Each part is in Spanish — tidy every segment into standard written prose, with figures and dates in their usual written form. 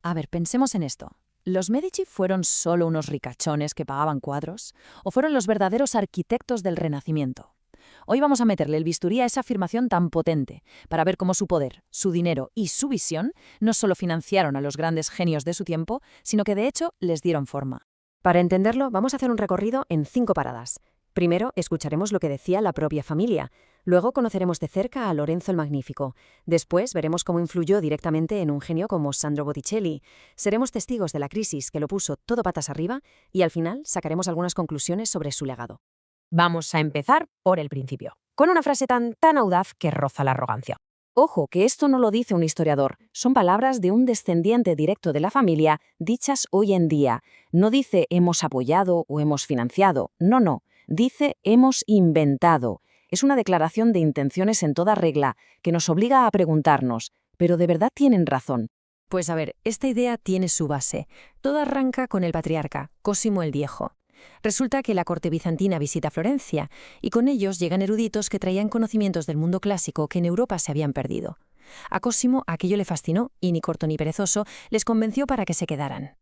A ver, pensemos en esto. ¿Los Medici fueron solo unos ricachones que pagaban cuadros? ¿O fueron los verdaderos arquitectos del Renacimiento? Hoy vamos a meterle el bisturí a esa afirmación tan potente, para ver cómo su poder, su dinero y su visión no solo financiaron a los grandes genios de su tiempo, sino que de hecho les dieron forma. Para entenderlo, vamos a hacer un recorrido en 5 paradas. Primero, escucharemos lo que decía la propia familia. Luego conoceremos de cerca a Lorenzo el Magnífico. Después veremos cómo influyó directamente en un genio como Sandro Botticelli. Seremos testigos de la crisis que lo puso todo patas arriba y al final sacaremos algunas conclusiones sobre su legado. Vamos a empezar por el principio, con una frase tan audaz que roza la arrogancia. Ojo, que esto no lo dice un historiador, son palabras de un descendiente directo de la familia dichas hoy en día. No dice hemos apoyado o hemos financiado, no, dice hemos inventado. Es una declaración de intenciones en toda regla que nos obliga a preguntarnos, ¿pero de verdad tienen razón? Pues a ver, esta idea tiene su base. Todo arranca con el patriarca, Cosimo el Viejo. Resulta que la corte bizantina visita Florencia, y con ellos llegan eruditos que traían conocimientos del mundo clásico que en Europa se habían perdido. A Cosimo aquello le fascinó y ni corto ni perezoso les convenció para que se quedaran.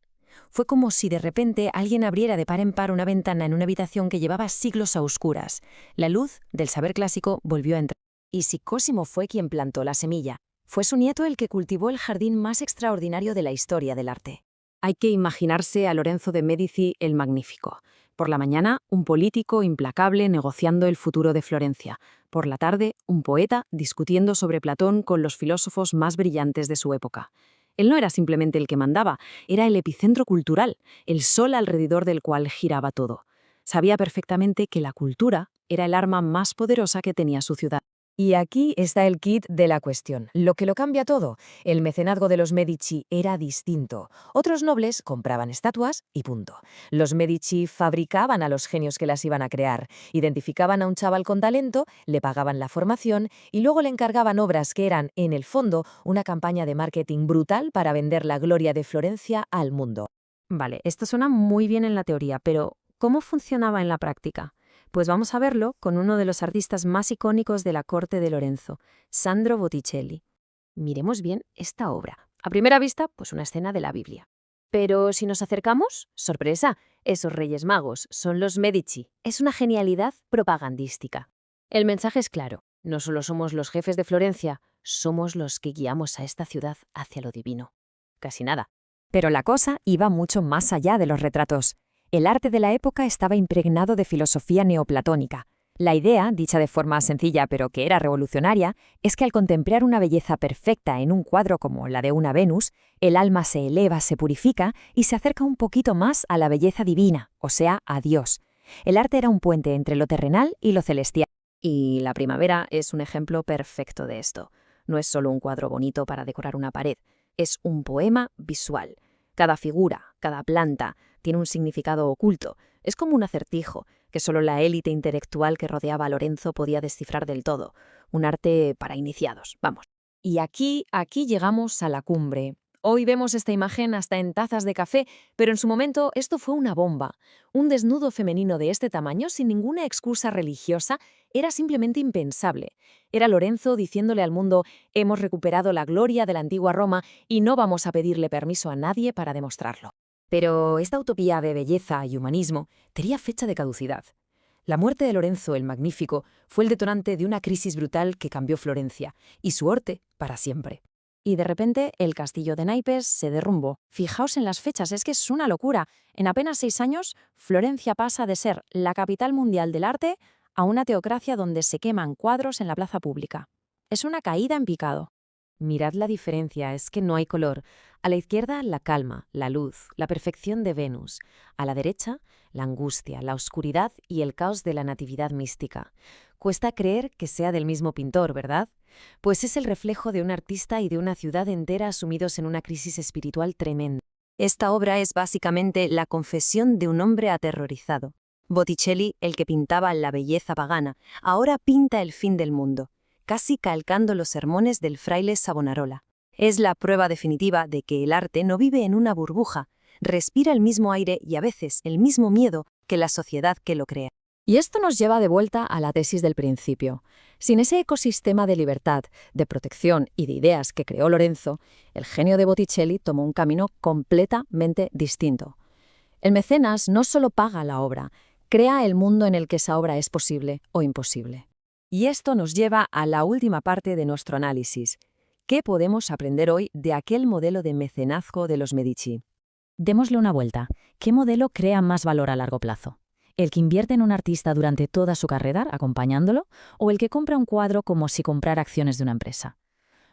Fue como si de repente alguien abriera de par en par una ventana en una habitación que llevaba siglos a oscuras. La luz del saber clásico volvió a entrar. Y si Cosimo fue quien plantó la semilla, fue su nieto el que cultivó el jardín más extraordinario de la historia del arte. Hay que imaginarse a Lorenzo de Médici el Magnífico. Por la mañana, un político implacable negociando el futuro de Florencia. Por la tarde, un poeta discutiendo sobre Platón con los filósofos más brillantes de su época. Él no era simplemente el que mandaba, era el epicentro cultural, el sol alrededor del cual giraba todo. Sabía perfectamente que la cultura era el arma más poderosa que tenía su ciudad. Y aquí está el kit de la cuestión, lo que lo cambia todo. El mecenazgo de los Medici era distinto. Otros nobles compraban estatuas y punto. Los Medici fabricaban a los genios que las iban a crear, identificaban a un chaval con talento, le pagaban la formación y luego le encargaban obras que eran, en el fondo, una campaña de marketing brutal para vender la gloria de Florencia al mundo. Vale, esto suena muy bien en la teoría, pero ¿cómo funcionaba en la práctica? Pues vamos a verlo con uno de los artistas más icónicos de la corte de Lorenzo, Sandro Botticelli. Miremos bien esta obra. A primera vista, pues una escena de la Biblia. Pero si nos acercamos, sorpresa, esos Reyes Magos son los Medici. Es una genialidad propagandística. El mensaje es claro, no solo somos los jefes de Florencia, somos los que guiamos a esta ciudad hacia lo divino. Casi nada. Pero la cosa iba mucho más allá de los retratos. El arte de la época estaba impregnado de filosofía neoplatónica. La idea, dicha de forma sencilla pero que era revolucionaria, es que al contemplar una belleza perfecta en un cuadro como la de una Venus, el alma se eleva, se purifica y se acerca un poquito más a la belleza divina, o sea, a Dios. El arte era un puente entre lo terrenal y lo celestial. Y la primavera es un ejemplo perfecto de esto. No es solo un cuadro bonito para decorar una pared, es un poema visual. Cada figura, cada planta, tiene un significado oculto. Es como un acertijo, que solo la élite intelectual que rodeaba a Lorenzo podía descifrar del todo. Un arte para iniciados, vamos. Y aquí llegamos a la cumbre. Hoy vemos esta imagen hasta en tazas de café, pero en su momento esto fue una bomba. Un desnudo femenino de este tamaño, sin ninguna excusa religiosa, era simplemente impensable. Era Lorenzo diciéndole al mundo, hemos recuperado la gloria de la antigua Roma y no vamos a pedirle permiso a nadie para demostrarlo. Pero esta utopía de belleza y humanismo tenía fecha de caducidad. La muerte de Lorenzo el Magnífico fue el detonante de una crisis brutal que cambió Florencia y su arte para siempre. Y de repente el castillo de naipes se derrumbó. Fijaos en las fechas, es que es una locura. En apenas 6 años, Florencia pasa de ser la capital mundial del arte a una teocracia donde se queman cuadros en la plaza pública. Es una caída en picado. Mirad la diferencia, es que no hay color. A la izquierda, la calma, la luz, la perfección de Venus. A la derecha, la angustia, la oscuridad y el caos de la natividad mística. Cuesta creer que sea del mismo pintor, ¿verdad? Pues es el reflejo de un artista y de una ciudad entera sumidos en una crisis espiritual tremenda. Esta obra es básicamente la confesión de un hombre aterrorizado. Botticelli, el que pintaba la belleza pagana, ahora pinta el fin del mundo, casi calcando los sermones del fraile Savonarola. Es la prueba definitiva de que el arte no vive en una burbuja, respira el mismo aire y a veces el mismo miedo que la sociedad que lo crea. Y esto nos lleva de vuelta a la tesis del principio. Sin ese ecosistema de libertad, de protección y de ideas que creó Lorenzo, el genio de Botticelli tomó un camino completamente distinto. El mecenas no solo paga la obra, crea el mundo en el que esa obra es posible o imposible. Y esto nos lleva a la última parte de nuestro análisis. ¿Qué podemos aprender hoy de aquel modelo de mecenazgo de los Medici? Démosle una vuelta. ¿Qué modelo crea más valor a largo plazo? ¿El que invierte en un artista durante toda su carrera, acompañándolo, o el que compra un cuadro como si comprara acciones de una empresa?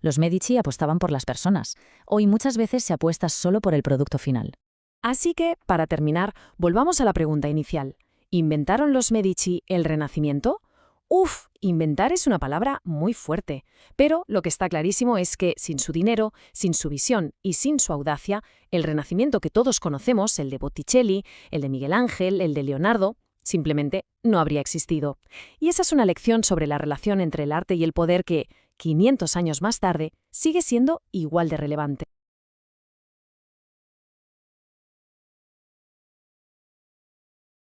Los Medici apostaban por las personas. Hoy muchas veces se apuesta solo por el producto final. Así que, para terminar, volvamos a la pregunta inicial. ¿Inventaron los Medici el Renacimiento? Uf, inventar es una palabra muy fuerte, pero lo que está clarísimo es que sin su dinero, sin su visión y sin su audacia, el Renacimiento que todos conocemos, el de Botticelli, el de Miguel Ángel, el de Leonardo, simplemente no habría existido. Y esa es una lección sobre la relación entre el arte y el poder que, 500 años más tarde, sigue siendo igual de relevante.